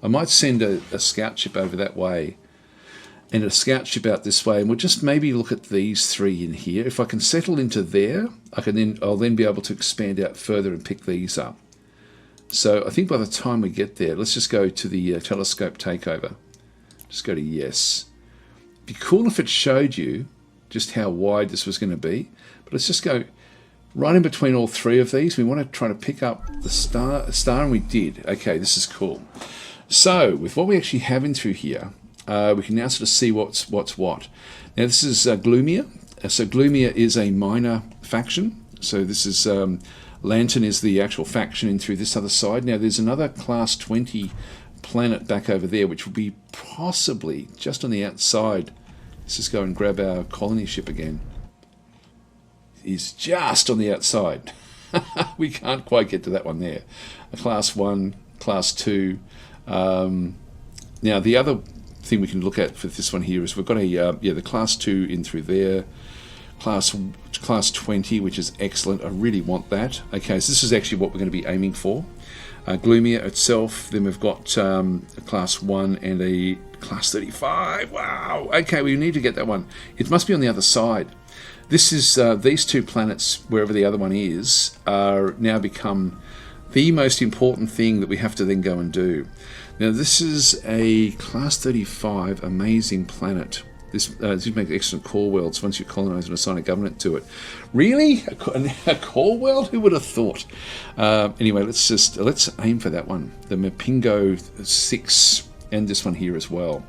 I might send a scout ship over that way and a scout ship out this way, and we'll just maybe look at these three in here. If I can settle into there, I'll then be able to expand out further and pick these up. So I think by the time we get there, let's just go to the telescope takeover. Just go to yes. It'd be cool if it showed you just how wide this was going to be, but let's just go right in between all three of these. We want to try to pick up the star, and we did. Okay, this is cool. So with what we actually have in through here, we can now sort of see what's what. Now this is Gloomier. So Gloomier is a minor faction. So this is Lantern is the actual faction in through this other side. Now there's another class 20 planet back over there, which will be possibly just on the outside. Let's just go and grab our colony ship again. Is just on the outside. We can't quite get to that one there. A class 1, class 2. Now the other thing we can look at for this one here is we've got the class 2 in through there, class 20, which is excellent. I really want that. Okay, so this is actually what we're going to be aiming for. Gloomier itself, then we've got a class 1 and a class 35. Wow. Okay, we need to get that one. It must be on the other side. This is these two planets, wherever the other one is, are now become the most important thing that we have to then go and do. Now this is a class 35 amazing planet. This makes excellent core worlds once you colonize and assign a government to it. Really? A core world? Who would have thought? Anyway, let's aim for that one. The Mapingo 6 and this one here as well.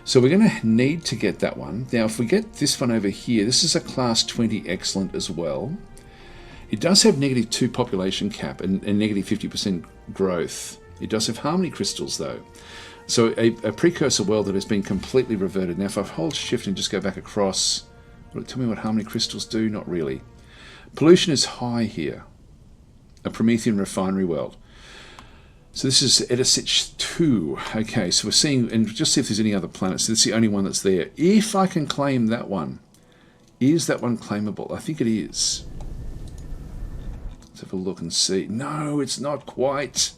So we're going to need to get that one. Now if we get this one over here, this is a class 20 excellent as well. It does have -2 population cap and -50% growth. It does have harmony crystals though. So a precursor world that has been completely reverted. Now if I hold shift and just go back across, will it tell me what harmony crystals do? Not really. Pollution is high here. A Promethean refinery world. So this is Edisich 2. Okay, so we're seeing, and just see if there's any other planets. So this is the only one that's there. If I can claim that one, Is that one claimable? I think it is. Let's have a look and see. No, it's not quite.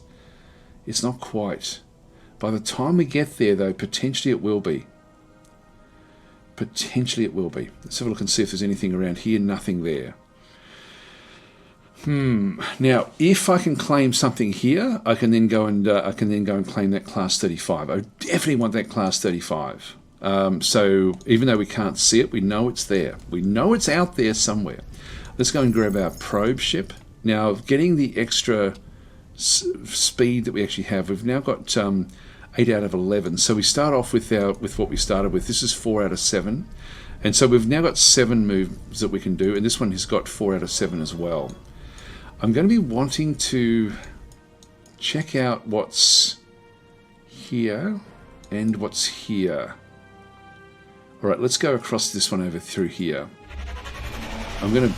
It's not quite. By the time we get there, though, potentially it will be. Potentially it will be. Let's have a look and see if there's anything around here. Nothing there. Now, if I can claim something here, I can then go and claim that class 35. I definitely want that class 35. So even though we can't see it, we know it's there. We know it's out there somewhere. Let's go and grab our probe ship. Now, getting the extra speed that we actually have, we've now got 8 out of 11. So we start off with what we started with. This is 4 out of 7. And so we've now got 7 moves that we can do, and this one has got 4 out of 7 as well. I'm going to be wanting to check out what's here and what's here. All right, let's go across this one over through here. I'm going to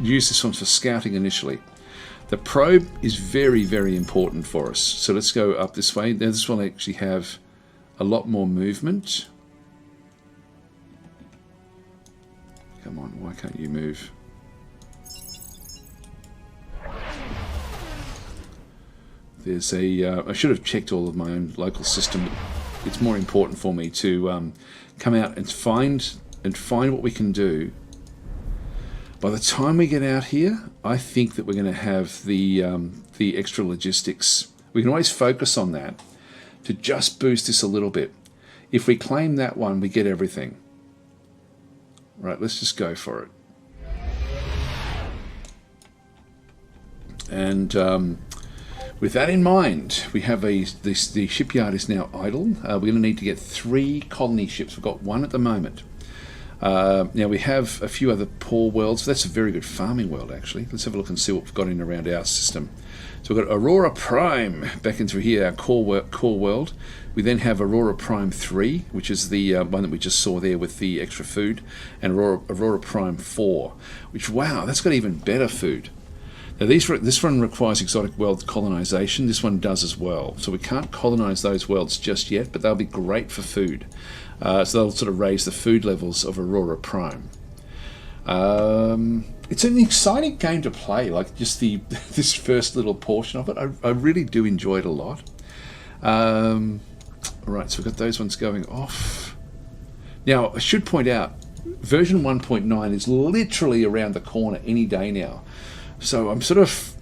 use this one for scouting initially. The probe is very, very important for us. So let's go up this way. Now this will actually have a lot more movement. Come on, why can't you move? There's a... I should have checked all of my own local system. It's more important for me to come out and find what we can do. By the time we get out here, I think that we're going to have the extra logistics. We can always focus on that to just boost this a little bit. If we claim that one, we get everything. Right, let's just go for it. And with that in mind, we have the shipyard is now idle. We're going to need to get 3 colony ships. We've got 1 at the moment. Now we have a few other poor worlds. That's a very good farming world, actually. Let's have a look and see what we've got in around our system. So we've got Aurora Prime back in through here, our core world. We then have Aurora Prime 3, which is the one that we just saw there with the extra food, and Aurora Prime 4, which, wow, that's got even better food. Now this one requires exotic world colonization. This one does as well. So we can't colonize those worlds just yet, but they'll be great for food. So they'll sort of raise the food levels of Aurora Prime. It's an exciting game to play, like just this first little portion of it. I really do enjoy it a lot. Right, so we've got those ones going off. Now, I should point out, version 1.9 is literally around the corner any day now. So I'm sort of...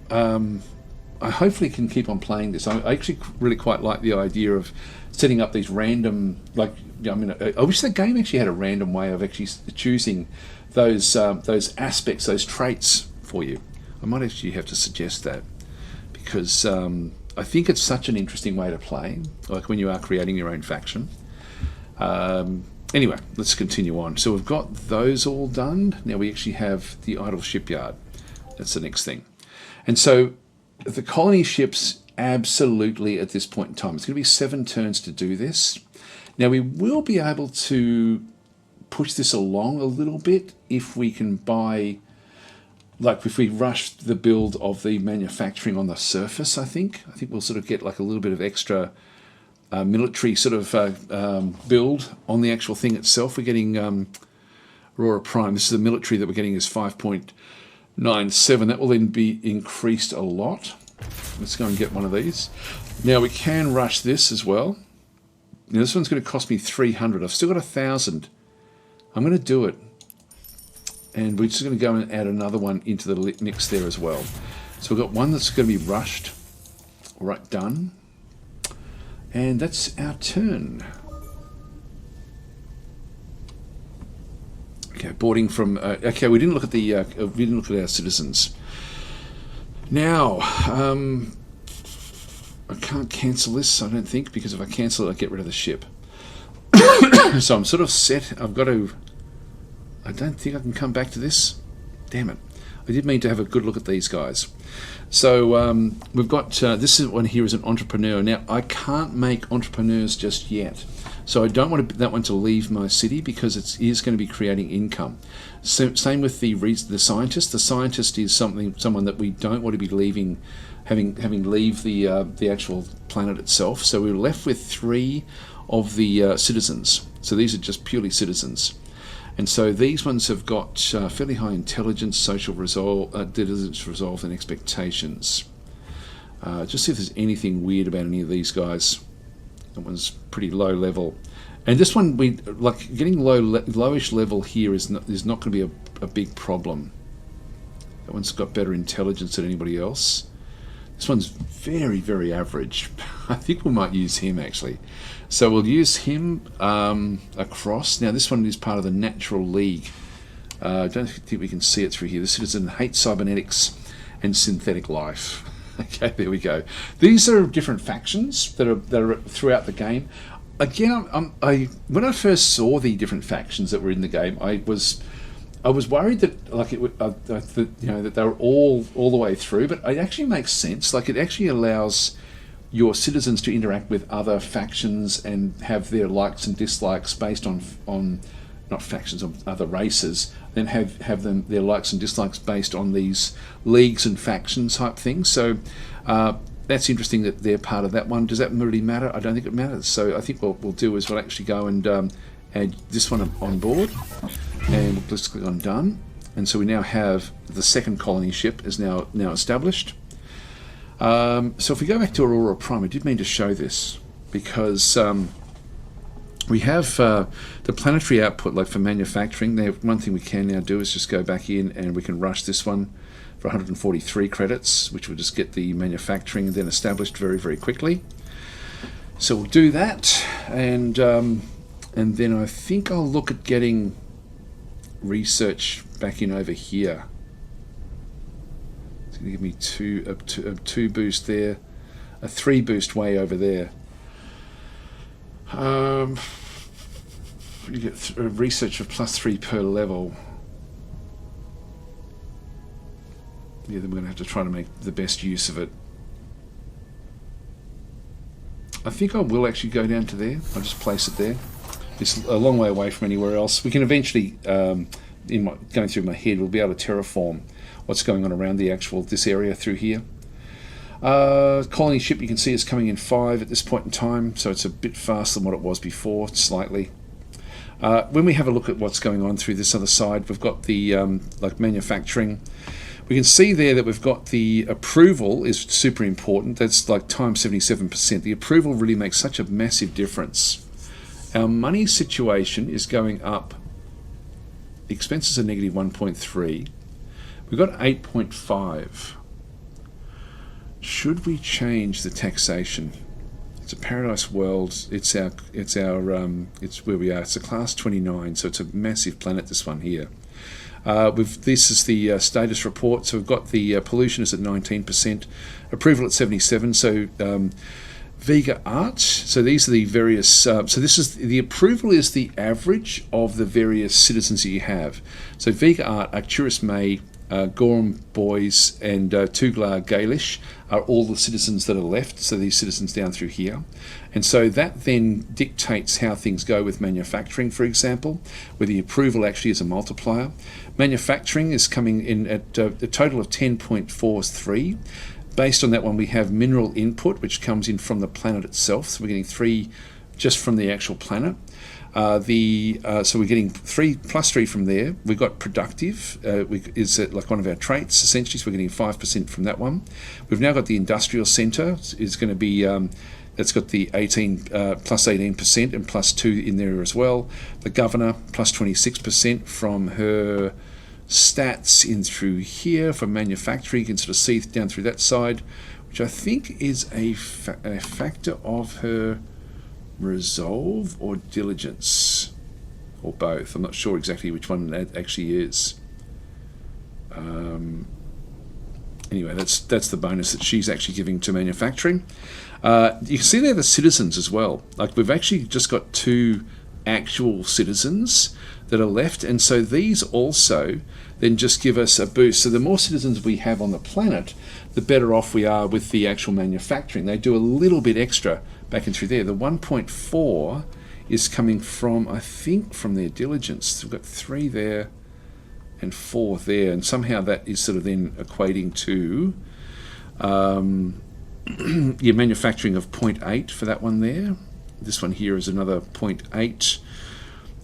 I hopefully can keep on playing this. I actually really quite like the idea of setting up these random... I wish the game actually had a random way of actually choosing those aspects, those traits for you. I might actually have to suggest that, because I think it's such an interesting way to play, like when you are creating your own faction. Anyway, let's continue on. So we've got those all done. Now we actually have the idle shipyard. That's the next thing. And so the colony ships, absolutely at this point in time, it's going to be 7 turns to do this. Now we will be able to push this along a little bit if we can buy, like if we rush the build of the manufacturing on the surface. I think we'll sort of get like a little bit of extra military sort of build on the actual thing itself. We're getting Aurora Prime. This is the military that we're getting is 5.97. That will then be increased a lot. Let's go and get one of these. Now we can rush this as well. Now this one's going to cost me 300. I've still got 1,000. I'm going to do it. And we're just going to go and add another one into the mix there as well. So we've got one that's going to be rushed. All right, done. And that's our turn. Okay, boarding from... okay, we didn't look at the... we didn't look at our citizens. Now, I can't cancel this, I don't think, because if I cancel it, I get rid of the ship. So I'm sort of set. I've got to... I don't think I can come back to this. Damn it. I did mean to have a good look at these guys. So we've got... this one here is an entrepreneur. Now, I can't make entrepreneurs just yet. So I don't want that one to leave my city because it is going to be creating income. So, same with the scientist. The scientist is someone that we don't want to be leaving, having leave the actual planet itself. So we're left with 3 of the citizens. So these are just purely citizens. And so these ones have got fairly high intelligence, social resolve, diligence, resolve, and expectations. Just see if there's anything weird about any of these guys. That one's pretty low level. And this one, we like getting lowish level here is not going to be a big problem. That one's got better intelligence than anybody else. This one's very, very average. I think we might use him actually. So we'll use him across. Now this one is part of the Natural League. I don't think we can see it through here. The citizen hates cybernetics and synthetic life. Okay, there we go. These are different factions that are throughout the game. Again, when I first saw the different factions that were in the game, I was worried that like that they were all the way through, but it actually makes sense. Like it actually allows your citizens to interact with other factions and have their likes and dislikes based on not factions of other races, then have their likes and dislikes based on these leagues and factions type things. So that's interesting that they're part of that one. Does that really matter? I don't think it matters. So I think what we'll do is we'll actually go and add this one on board, and we'll just click on done. And so we now have the second colony ship is now established. So if we go back to Aurora Prime, I did mean to show this because we have the planetary output, like for manufacturing. One thing we can now do is just go back in and we can rush this one for 143 credits, which will just get the manufacturing then established very, very quickly. So we'll do that, and then I think I'll look at getting research back in over here. It's going to give me a 2 boost there, a 3 boost way over there. You get research of +3 per level. Yeah, then we're going to have to try to make the best use of it. I think I will actually go down to there. I'll just place it there. It's a long way away from anywhere else. We can eventually, going through my head, we'll be able to terraform what's going on around this area through here. Colony ship, you can see, is coming in 5 at this point in time, so it's a bit faster than what it was before, slightly. When we have a look at what's going on through this other side, we've got the like manufacturing. We can see there that we've got the approval is super important. That's like times 77%. The approval really makes such a massive difference. Our money situation is going up. Expenses are negative 1.3. We've got 8.5. Should we change the taxation? It's a paradise world. It's where we are. It's a class 29, so it's a massive planet. This one here. This is the status report. So we've got the pollution is at 19%, approval at 77. So Vega Art. So these are the various. So this is the approval is the average of the various citizens that you have. So Vega Art, Arcturus May, Gorham Boys, and Tuglar Gaelish are all the citizens that are left. So these citizens down through here, and so that then dictates how things go with manufacturing, for example, where the approval actually is a multiplier. Manufacturing is coming in at a total of 10.43. Based on that one, we have mineral input, which comes in from the planet itself. So we're getting 3 just from the actual planet. So we're getting 3 plus 3 from there. We've got productive, is like one of our traits essentially. So we're getting 5% from that one. We've now got the industrial centre. Is going to be that's got the 18 plus 18% and plus 2 in there as well. The governor plus 26% from her stats in through here. For manufacturing, you can sort of see down through that side, which I think is a factor of her resolve or diligence, or both. I'm not sure exactly which one that actually is. Anyway, that's the bonus that she's actually giving to manufacturing. You can see there the citizens as well. Like we've actually just got 2 actual citizens that are left, and so these also then just give us a boost. So the more citizens we have on the planet, the better off we are with the actual manufacturing. They do a little bit extra back in through there. The 1.4 is coming from, I think, from their diligence. We've got 3 there and 4 there, and somehow that is sort of then equating to your manufacturing of 0.8 for that one there. This one here is another 0.8.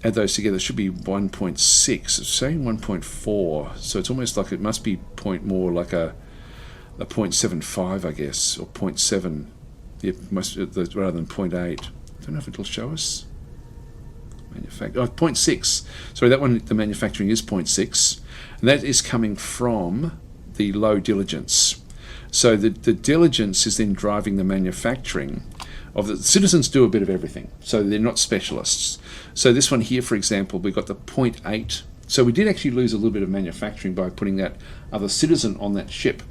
add those together, it should be 1.6. It's saying 1.4, so it's almost like it must be more like a 0.75, I guess, or 0.7. Yeah, rather than 0.8. I don't know if it'll show us. Oh, 0.6. Sorry, that one, the manufacturing is 0.6, and that is coming from the low diligence. So the diligence is then driving the manufacturing of the citizens. Do a bit of everything, so they're not specialists. So this one here, for example, we've got the 0.8. So we did actually lose a little bit of manufacturing by putting that other citizen on that ship.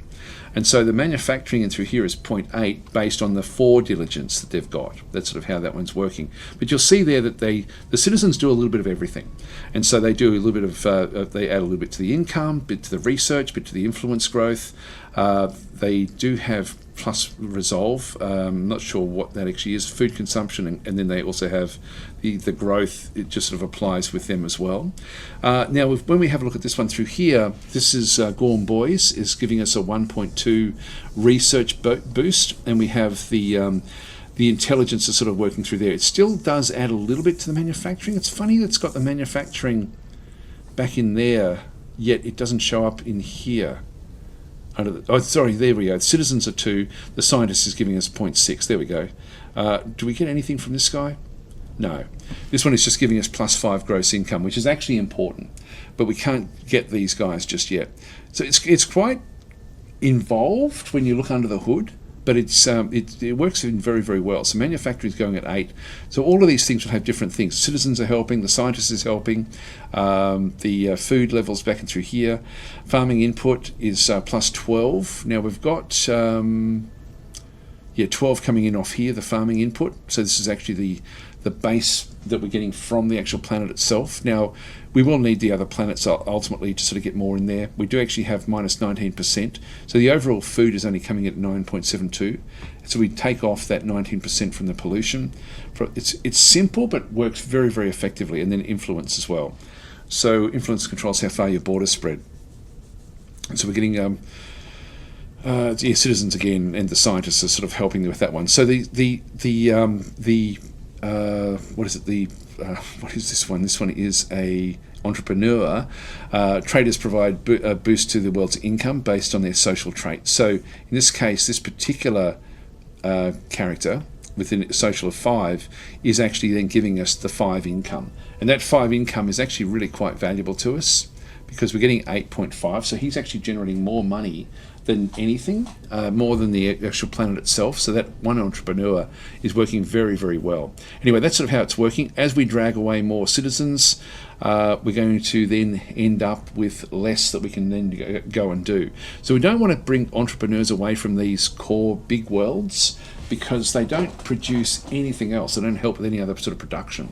And so the manufacturing in through here is 0.8 based on the 4 diligence that they've got. That's sort of how that one's working. But you'll see there that the citizens do a little bit of everything. And so they do a little bit of, they add a little bit to the income, bit to the research, bit to the influence growth. They do have plus resolve. Not sure what that actually is. Food consumption, and then they also have the growth. It just sort of applies with them as well. Now, when we have a look at this one through here, this is Gorm Boys is giving us a 1.2 research boost, and we have the intelligence is sort of working through there. It still does add a little bit to the manufacturing. It's funny that it's got the manufacturing back in there, yet it doesn't show up in here. Oh, sorry, there we go. The citizens are 2. The scientist is giving us 0.6. There we go. Do we get anything from this guy? No. This one is just giving us +5 gross income, which is actually important. But we can't get these guys just yet. So it's quite involved when you look under the hood, but it works in very, very well. So manufacturing is going at 8. So all of these things will have different things. Citizens are helping, the scientist is helping, the food levels back and through here. Farming input is +12. Now we've got 12 coming in off here, the farming input. So this is actually the base that we're getting from the actual planet itself. Now, we will need the other planets ultimately to sort of get more in there. We do actually have -19%. So the overall food is only coming at 9.72. So we take off that 19% from the pollution. It's simple, but works very, very effectively. And then influence as well. So influence controls how far your borders spread. And so we're getting citizens again, and the scientists are sort of helping with that one. So what is it? What is this one? This one is a entrepreneur. Traders provide a boost to the world's income based on their social traits. So in this case, this particular character within a social of 5 is actually then giving us the 5 income, and that 5 income is actually really quite valuable to us because we're getting 8.5. So he's actually generating more money than anything, more than the actual planet itself. So that one entrepreneur is working very, very well. Anyway, that's sort of how it's working. As we drag away more citizens, we're going to then end up with less that we can then go and do. So we don't want to bring entrepreneurs away from these core big worlds because they don't produce anything else. They don't help with any other sort of production.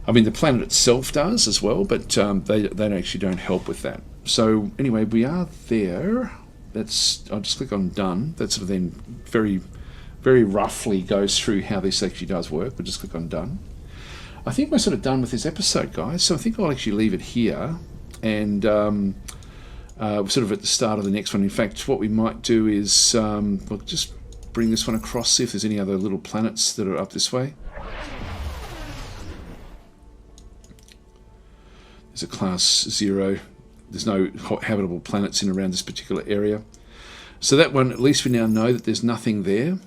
I mean, the planet itself does as well, but they actually don't help with that. So anyway, we are there. I'll just click on done. That sort of then very, very roughly goes through how this actually does work. We'll just click on done. I think we're sort of done with this episode, guys. So I think I'll actually leave it here, and we're sort of at the start of the next one. In fact, what we might do is we'll just bring this one across, see if there's any other little planets that are up this way. There's a class 0. There's no habitable planets in around this particular area. So that one, at least we now know that there's nothing there.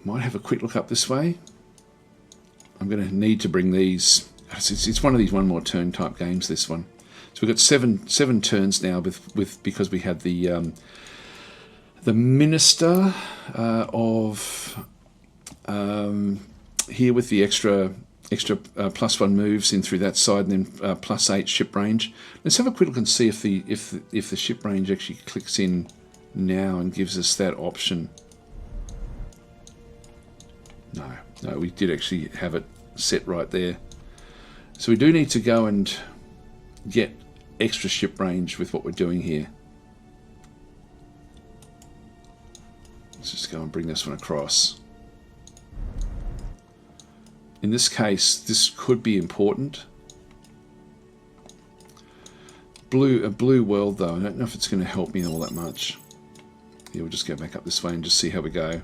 Might have a quick look up this way. I'm going to need to bring these. It's one of these one more turn type games, this one. So we've got seven turns now because we had the minister of here with the extra +1 moves in through that side, and then +8 ship range. Let's have a quick look and see if the ship range actually clicks in now and gives us that option. No, we did actually have it set right there. So we do need to go and get extra ship range with what we're doing here. Let's just go and bring this one across. In this case, this could be important. A blue world, though. I don't know if it's going to help me all that much. Yeah, we'll just go back up this way and just see how we go.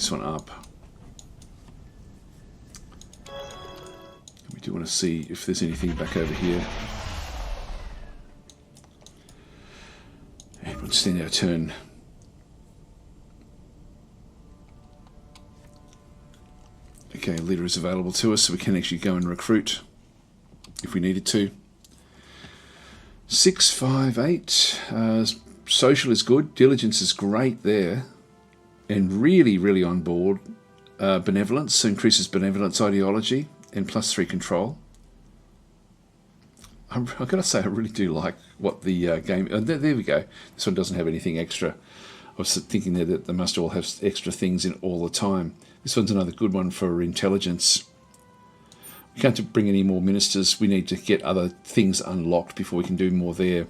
this one up. We do want to see if there's anything back over here. And we'll stand our turn. Okay, a leader is available to us, so we can actually go and recruit if we needed to. 658. Social is good. Diligence is great there. And really, really on board. Benevolence increases benevolence ideology and +3 control. I've got to say, I really do like what the game... there we go. This one doesn't have anything extra. I was thinking there that they must all have extra things in all the time. This one's another good one for intelligence. We can't bring any more ministers. We need to get other things unlocked before we can do more there.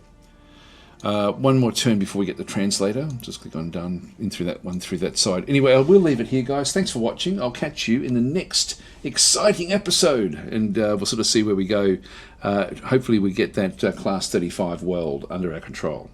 One more turn before we get the translator. Just click on done in through that one through that side. Anyway, I will leave it here, guys. Thanks for watching. I'll catch you in the next exciting episode, and we'll sort of see where we go. Hopefully we get that Class 35 world under our control.